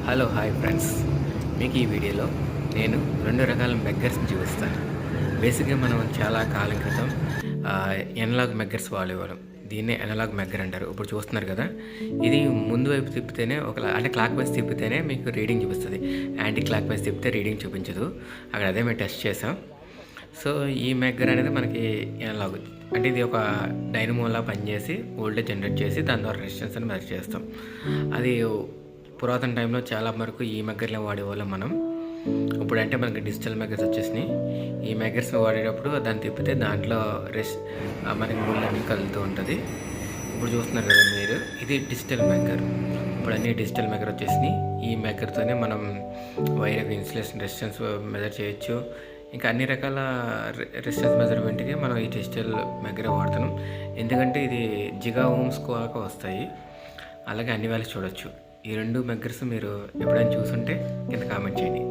Hello hi friends, మీకు ఈ వీడియోలో నేను 2 రకాల మెగ్గర్స్‌ని చూపిస్తాను. బేసిక్‌గా మనం చాలా కాలం క్రితం ఎనలాగ్ మెగ్గర్స్ వాడేవాళ్ళం. దీన్నే ఎనలాగ్ మెగ్గర్ అంటారు. ఇప్పుడు చూస్తున్నారు కదా! ఇది ముందు వైపు తిప్పితేనే అంటే క్లాక్ వైస్ తిప్పితేనే మీకు రీడింగ్ చూపిస్తది. యాంటీ క్లాక్ వైస్ తిప్పితే రీడింగ్ చూపించదు. అక్కడ అదే మేము టెస్ట్ చేసాం. సో, ఈ మెగ్గర్ అనేది మనకి ఎనలాగ్. అంటే ఇది ఒక డైనమోలా పనిచేసి వోల్టేజ్ జనరేట్ చేసి దాని ద్వారా రెసిస్టెన్స్ అని మెజర్ చేస్తాం. అది పురాతన టైంలో చాలా వరకు ఈ మెగ్గర్‌లే వాడేవాళ్ళం మనం. ఇప్పుడంటే మనకి డిజిటల్ మెగ్గర్స్ వచ్చేసినాయి. ఈ మెగ్గర్స్‌ని వాడేటప్పుడు దాన్ని తిప్పితే దాంట్లో మనకి ముళ్ళన్నీ కదులుతూ ఉంటది. ఇప్పుడు చూస్తున్నారు కదా మీరు, ఇది డిజిటల్ మెగ్గర్. ఇప్పుడు అన్నీ డిజిటల్ మెగ్గర్ వచ్చేసినాయి. ఈ మెగ్గర్‌తోనే మనం వైర్ ఇన్సులేషన్ రెసిస్టెన్స్ మెజర్ చేయొచ్చు. ఇంకా అన్ని రకాల రెసిస్టెన్స్ మెజర్మెంట్‌కి మనం ఈ డిజిటల్ మెగ్గరే వాడుతున్నాం. ఎందుకంటే ఇది జిగా ఓమ్స్ దాకా వస్తాయి. అలాగే అన్ని వాల్యూస్ చూడొచ్చు. ఈ 2 మెగ్గర్స్ మీరు ఎప్పుడైనా చూసుంటే కింద కామెంట్ చేయండి.